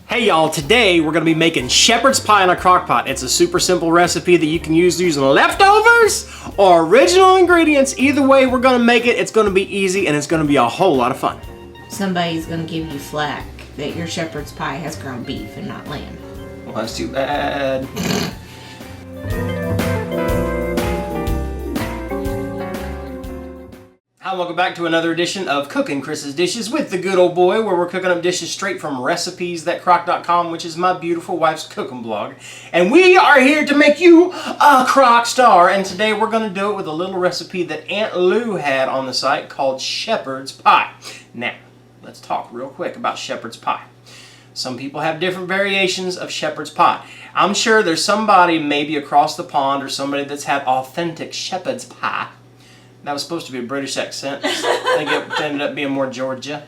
Hey y'all, today we're going to be making shepherd's pie in a crock pot. It's a super simple recipe that you can use using leftovers or original ingredients. Either way we're going to make it. It's going to be easy and it's going to be a whole lot of fun. Somebody's going to give you flack that your shepherd's pie has ground beef and not lamb. Well, that's too bad. Hi, welcome back to another edition of Cooking Chris's Dishes with the good old boy, where we're cooking up dishes straight from recipes.crock.com, which is my beautiful wife's cooking blog. And we are here to make you a crock star. And today we're going to do it with a little recipe that Aunt Lou had on the site called shepherd's pie. Now, let's talk real quick about shepherd's pie. Some people have different variations of shepherd's pie. I'm sure there's somebody maybe across the pond or somebody that's had authentic shepherd's pie. That was supposed to be a British accent. I think it ended up being more Georgia.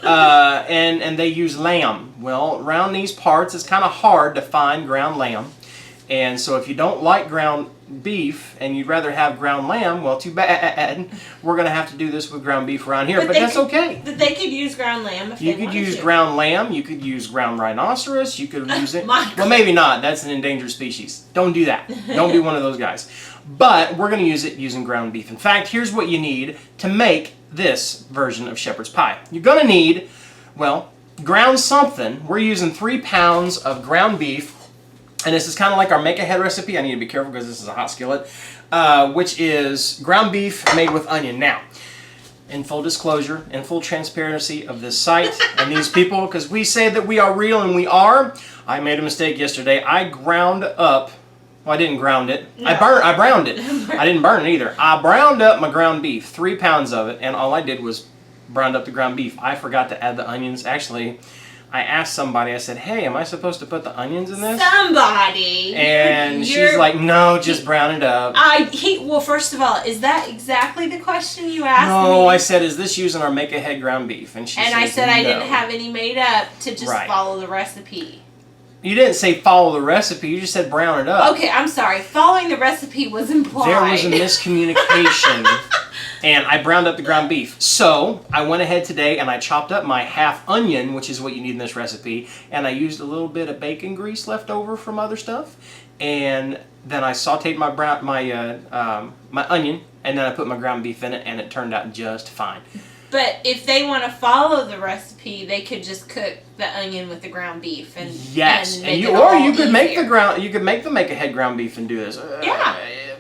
And they use lamb. Well, around these parts, it's kind of hard to find ground lamb. And so if you don't like ground beef and you'd rather have ground lamb, well, too bad. We're going to have to do this with ground beef around here, but that's okay. They could use ground lamb if they wanted to. You could use ground lamb. You could use ground rhinoceros. You could use it. Well, maybe not. That's an endangered species. Don't do that. Don't be one of those guys. But we're going to use it using ground beef. In fact, here's what you need to make this version of shepherd's pie. You're going to need, well, ground something. We're using 3 pounds of ground beef. And this is kind of like our make-ahead recipe. I need to be careful because this is a hot skillet. Which is ground beef made with onion. Now, in full disclosure, in full transparency of this site and these people, because we say that we are real and we are, I made a mistake yesterday. I ground up, well, I didn't ground it. No. I browned it. I didn't burn it either. I browned up my ground beef, 3 pounds of it, and all I did was browned up the ground beef. I forgot to add the onions. Actually, I asked somebody, I said, hey, am I supposed to put the onions in this? Somebody! And she's like, no, just brown it up. Well, first of all, is that exactly the question you asked me? No, I said, is this using our make-ahead ground beef? And she said, I said no. I didn't have any made up to just follow the recipe. You didn't say follow the recipe, you just said brown it up. Okay, I'm sorry. Following the recipe was implied. There was a miscommunication. And I browned up the ground beef. So, I went ahead today and I chopped up my half onion, which is what you need in this recipe, and I used a little bit of bacon grease left over from other stuff, and then I sauteed my onion, and then I put my ground beef in it, and it turned out just fine. But if they want to follow the recipe, they could just cook the onion with the ground beef and yes, and you could make the make-ahead ground beef and do this. Yeah.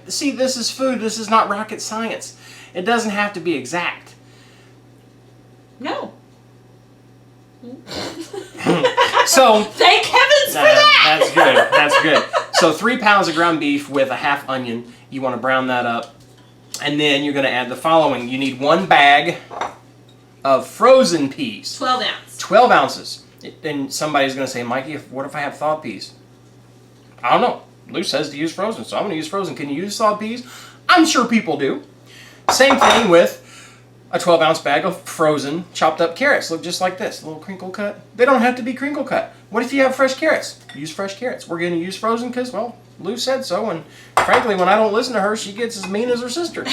See, this is food. This is not rocket science. It doesn't have to be exact. No. So thank heavens for that. That's good. That's good. So 3 pounds of ground beef with a half onion. You want to brown that up. And then you're going to add the following. You need 1 bag of frozen peas. 12 ounces. 12 ounces. And somebody's going to say, Mikey, what if I have thawed peas? I don't know. Lou says to use frozen, so I'm going to use frozen. Can you use thawed peas? I'm sure people do. Same thing with a 12-ounce bag of frozen chopped up carrots. Look just like this, a little crinkle cut. They don't have to be crinkle cut. What if you have fresh carrots? Use fresh carrots. We're going to use frozen because, well, Lou said so, and frankly, when I don't listen to her, she gets as mean as her sister.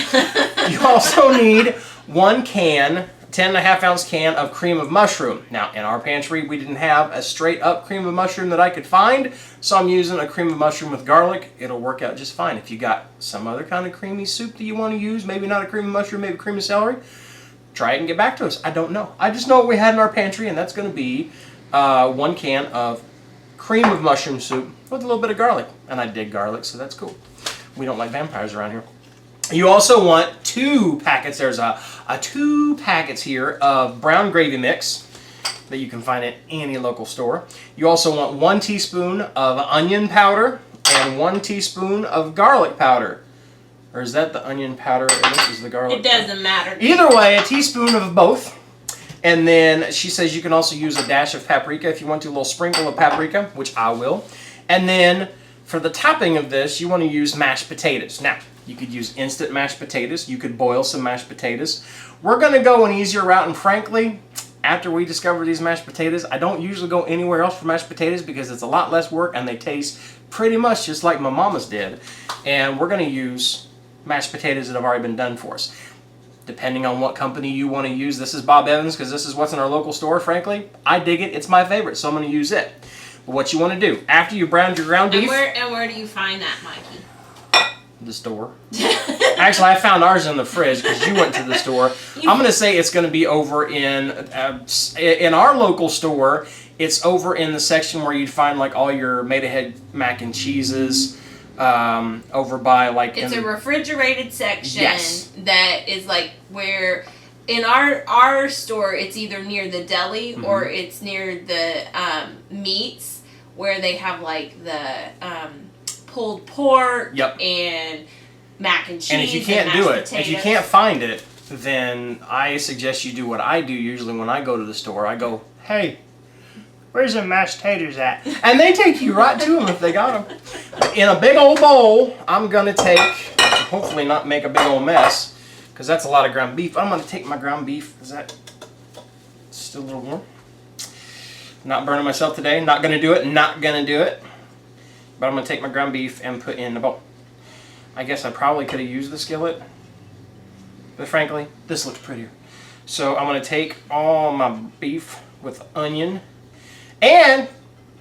You also need 1 can, 10.5-ounce can of cream of mushroom. Now, in our pantry, we didn't have a straight-up cream of mushroom that I could find, so I'm using a cream of mushroom with garlic. It'll work out just fine. If you got some other kind of creamy soup that you want to use, maybe not a cream of mushroom, maybe cream of celery, try it and get back to us. I don't know. I just know what we had in our pantry, and that's going to be 1 can of cream of mushroom soup with a little bit of garlic. And I dig garlic, so that's cool. We don't like vampires around here. You also want 2 packets. There's a 2 packets here of brown gravy mix that you can find at any local store. You also want 1 teaspoon of onion powder and 1 teaspoon of garlic powder. Or is that the onion powder and this is the garlic? It doesn't matter. Either way, a teaspoon of both. And then she says you can also use a dash of paprika if you want to, a little sprinkle of paprika, which I will. And then for the topping of this, you want to use mashed potatoes. Now, you could use instant mashed potatoes. You could boil some mashed potatoes. We're going to go an easier route, and frankly, after we discover these mashed potatoes, I don't usually go anywhere else for mashed potatoes because it's a lot less work and they taste pretty much just like my mama's did. And we're going to use mashed potatoes that have already been done for us. depending on what company you want to use. This is Bob Evans because this is what's in our local store, frankly. I dig it. It's my favorite, so I'm going to use it. But what you want to do, after you browned your ground beef... And where do you find that, Mikey? The store. Actually, I found ours in the fridge because you went to the store. I'm going to say it's going to be over in our local store. It's over in the section where you'd find like all your made-ahead mac and cheeses. Over by like... It's a refrigerated section. Yes. That is like where... In our store, it's either near the deli or it's near the meats where they have like the pulled pork and mac and cheese. And if you can't do it, if you can't find it, then I suggest you do what I do usually when I go to the store. I go, hey, where's the mashed taters at? And they take you right to them if they got them. In a big old bowl, I'm going to take, hopefully not make a big old mess, because that's a lot of ground beef. I'm going to take my ground beef. Is that still a little warm? Not burning myself today. Not going to do it. Not going to do it. But I'm going to take my ground beef and put in the bowl. I guess I probably could have used the skillet. But frankly, this looks prettier. So I'm going to take all my beef with onion. And,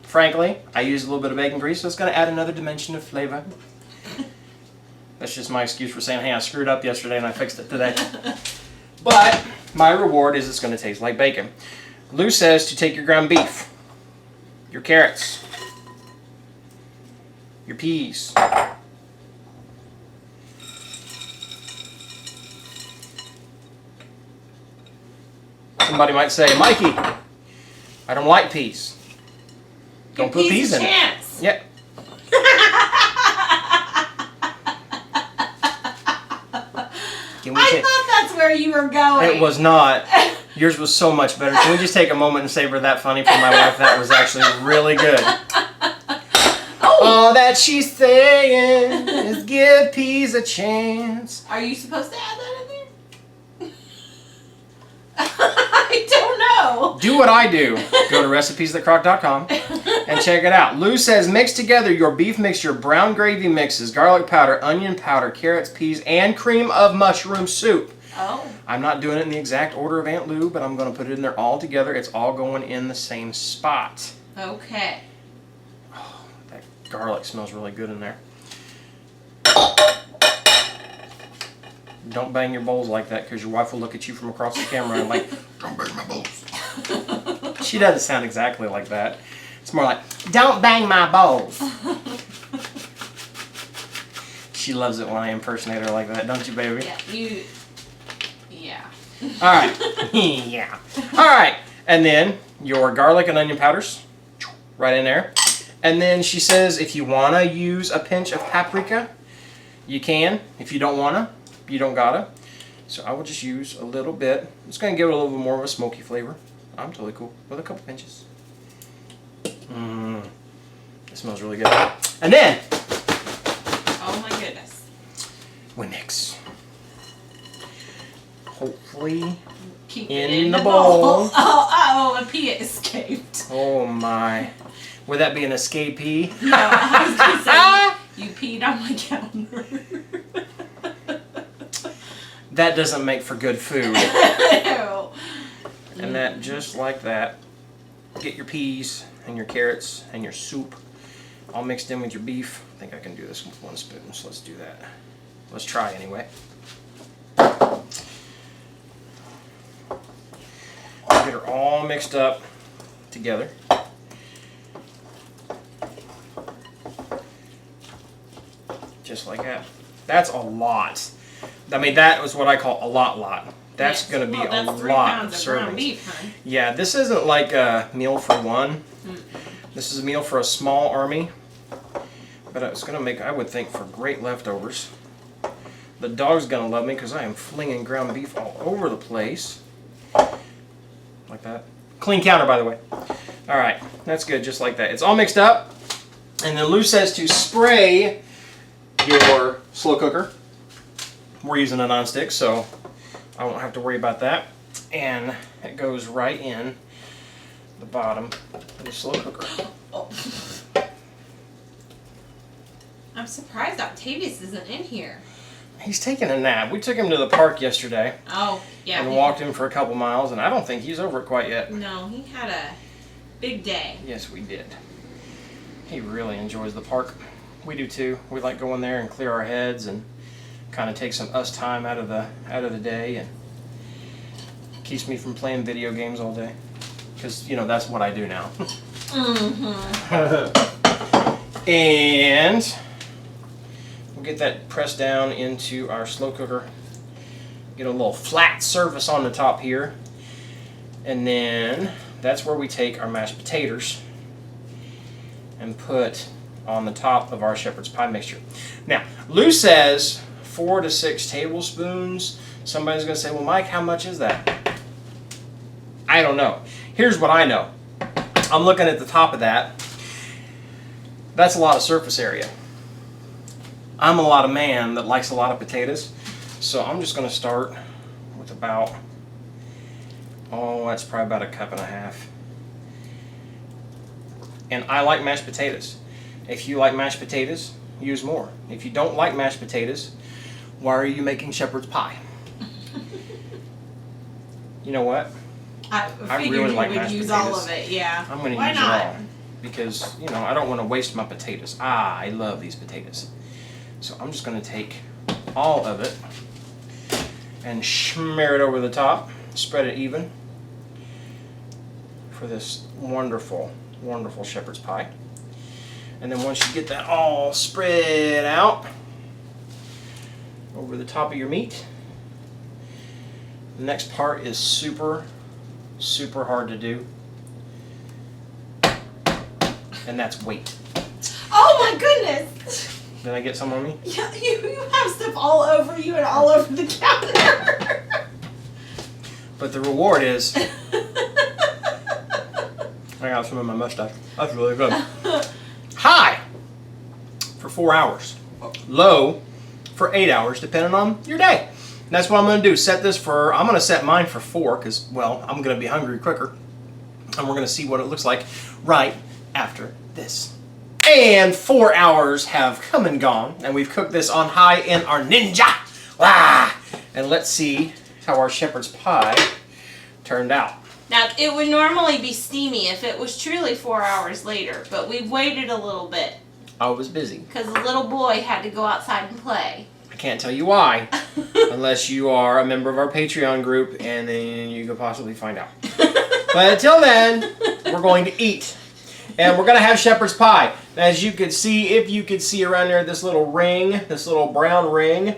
frankly, I used a little bit of bacon grease, so it's going to add another dimension of flavor. That's just my excuse for saying, hey, I screwed up yesterday and I fixed it today. But my reward is it's going to taste like bacon. Lou says to take your ground beef, your carrots, your peas, somebody might say, Mikey, I don't like peas. Don't put peas in it. Yeah. I thought that's where you were going. It was not. Yours was so much better. Can we just take a moment and savor that funny for my wife? That was actually really good. All that she's saying is give peas a chance. Are you supposed to add that in there? I don't know. Do what I do. Go to recipes@crock.com and check it out. Lou says mix together your beef mixture, brown gravy mixes, garlic powder, onion powder, carrots, peas, and cream of mushroom soup. Oh. I'm not doing it in the exact order of Aunt Lou, but I'm going to put it in there all together. It's all going in the same spot. Okay. Oh, that garlic smells really good in there. Don't bang your bowls like that because your wife will look at you from across the camera and like, don't bang my bowls. She doesn't sound exactly like that. It's more like, don't bang my bowls. She loves it when I impersonate her like that, don't you, baby? Yeah, yeah. All right. Yeah. All right. And then your garlic and onion powders right in there. And then she says if you want to use a pinch of paprika, you can. If you don't want to, you don't gotta. So I will just use a little bit. It's going to give it a little bit more of a smoky flavor. I'm totally cool with a couple pinches. It smells really good. And then, oh my goodness, we mix. Hopefully, keep in it in the the bowl. Oh, a pea escaped. Oh my. Would that be an escapee? No, I was going to say, you peed on my counter. That doesn't make for good food. Ew. And that, just like that, get your peas and your carrots and your soup all mixed in with your beef. I think I can do this with one spoon, so let's do that. Let's try anyway. Get her all mixed up together. Just like that. That's a lot. I mean, that was what I call a lot. That's yes. going to be a lot of 3 pounds of servings. ground beef, huh? Yeah, this isn't like a meal for one. This is a meal for a small army. But it's going to make, I would think, for great leftovers. The dog's going to love me because I am flinging ground beef all over the place. Like that. Clean counter, by the way. All right, that's good, just like that. It's all mixed up. And then Lou says to spray your slow cooker. We're using a nonstick, so I won't have to worry about that. And it goes right in the bottom of the slow cooker. Oh. I'm surprised Octavius isn't in here. He's taking a nap. We took him to the park yesterday. Oh, yeah. And walked him for a couple miles, and I don't think he's over it quite yet. No, he had a big day. Yes, we did. He really enjoys the park. We do too. We like going there and clear our heads and kind of take some us time out of the day, and keeps me from playing video games all day. Because, you know, that's what I do now. And we'll get that pressed down into our slow cooker. Get a little flat surface on the top here. And then that's where we take our mashed potatoes and put on the top of our shepherd's pie mixture. Now, Lou says 4 to 6 tablespoons. Somebody's going to say, well, Mike, how much is that? I don't know. Here's what I know. I'm looking at the top of that. That's a lot of surface area. I'm a lot of man that likes a lot of potatoes. So I'm just going to start with about, that's probably about 1.5 cups. And I like mashed potatoes. If you like mashed potatoes, use more. If you don't like mashed potatoes, why are you making shepherd's pie? You know what? I figured really you like would mashed use potatoes. all of it, yeah. I'm going to Why use not? it all. Because, you know, I don't want to waste my potatoes. I love these potatoes. So I'm just going to take all of it and smear it over the top. Spread it even for this wonderful, wonderful shepherd's pie. And then once you get that all spread out over the top of your meat, the next part is super, super hard to do. And that's wait. Oh my goodness! Did I get some on me? Yeah, you have stuff all over you and all over the counter. But the reward is I got some in my mustache. That's really good. High for 4 hours. Low for 8 hours, depending on your day. And that's what I'm going to do. I'm going to set mine for 4 because, well, I'm going to be hungry quicker. And we're going to see what it looks like right after this. And 4 hours have come and gone. And we've cooked this on high in our Ninja. Ah! And let's see how our shepherd's pie turned out. Now, it would normally be steamy if it was truly 4 hours later, but we waited a little bit. I was busy. Because the little boy had to go outside and play. I can't tell you why, unless you are a member of our Patreon group, and then you could possibly find out. But until then, we're going to eat. And we're going to have shepherd's pie. As you could see, if you could see around there, this little ring, this little brown ring,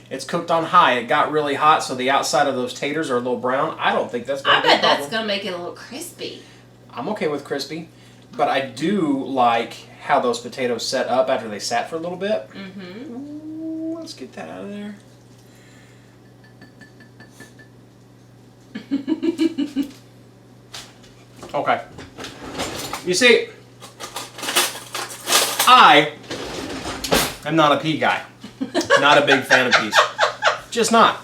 it's cooked on high. It got really hot, so the outside of those taters are a little brown. I don't think that's going to be a problem. I bet that's going to make it a little crispy. I'm okay with crispy, but I do like how those potatoes set up after they sat for a little bit. Mm-hmm. Ooh, let's get that out of there. Okay. You see, I am not a pea guy. Not a big fan of peas. Just not.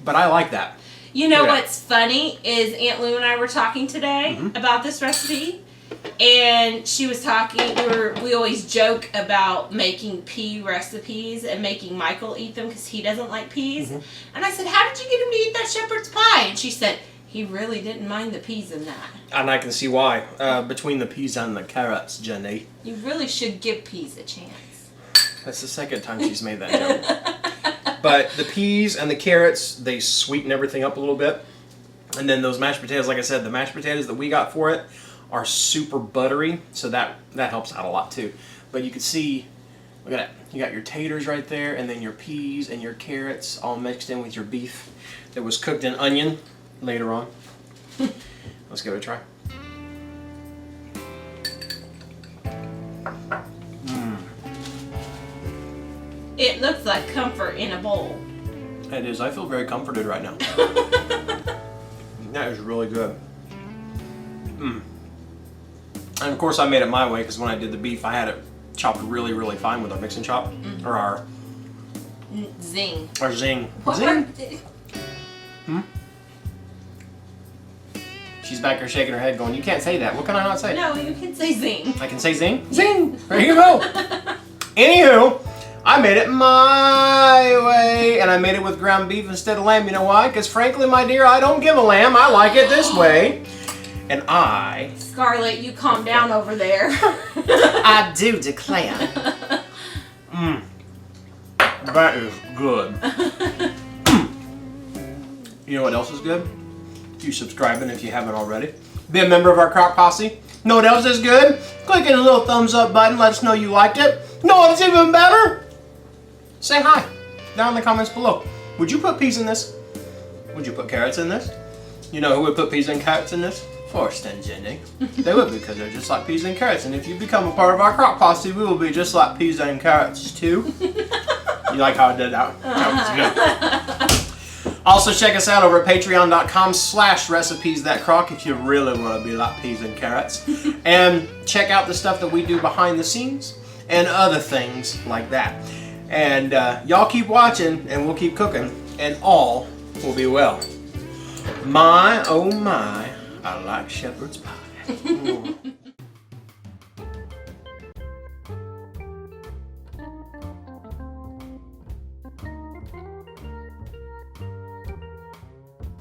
But I like that. You know what's funny is Aunt Lou and I were talking today about this recipe, and she was talking. We always joke about making pea recipes and making Michael eat them because he doesn't like peas. And I said, "How did you get him to eat that shepherd's pie?" And she said, "He really didn't mind the peas in that." And I can see why. Between the peas and the carrots, Jenny. You really should give peas a chance. That's the second time she's made that joke. But the peas and the carrots, they sweeten everything up a little bit. And then those mashed potatoes, like I said, the mashed potatoes that we got for it are super buttery. So that helps out a lot too. But you can see, look at that. You got your taters right there, and then your peas and your carrots all mixed in with your beef that was cooked in onion later on. Let's give it a try. It looks like comfort in a bowl. It is. I feel very comforted right now. That is really good. And of course I made it my way because when I did the beef I had it chopped really, really fine with our mix and chop. Or our... Zing. Our zing. What Zing? She's back here shaking her head going, you can't say that. What can I not say? No, you can say zing. I can say zing? Zing! There you go. Anywho, I made it my way, and I made it with ground beef instead of lamb. You know why? Because frankly, my dear, I don't give a lamb. I like it this way. And I... Scarlett, you calm down over there. I do declare. That is good. You know what else is good? You subscribing if you haven't already. Be a member of our Crock Posse. Know what else is good? Clicking the little thumbs up button. Let us know you liked it. Know what's even better? Say hi down in the comments below. Would you put peas in this? Would you put carrots in this? You know who would put peas and carrots in this? Forrest and Jenny. They would, because they're just like peas and carrots. And if you become a part of our Crock Posse, we will be just like peas and carrots too. You like how I did that? That was good. Also check us out over at patreon.com/recipes-that-crock if you really want to be like peas and carrots. And check out the stuff that we do behind the scenes and other things like that. And y'all keep watching and we'll keep cooking and all will be well. My, oh my, I like shepherd's pie.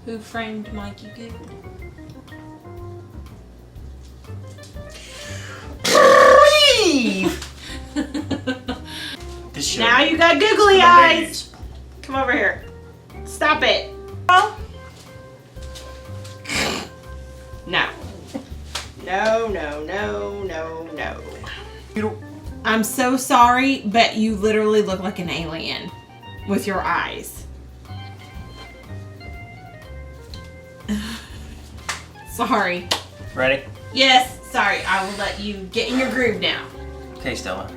Who framed Mikey Good? Now you got googly eyes. Come over here. Stop it. No. No, no, no, no, no. I'm so sorry, but you literally look like an alien with your eyes. Sorry. Ready? Yes, sorry. I will let you get in your groove now. Okay, Stella.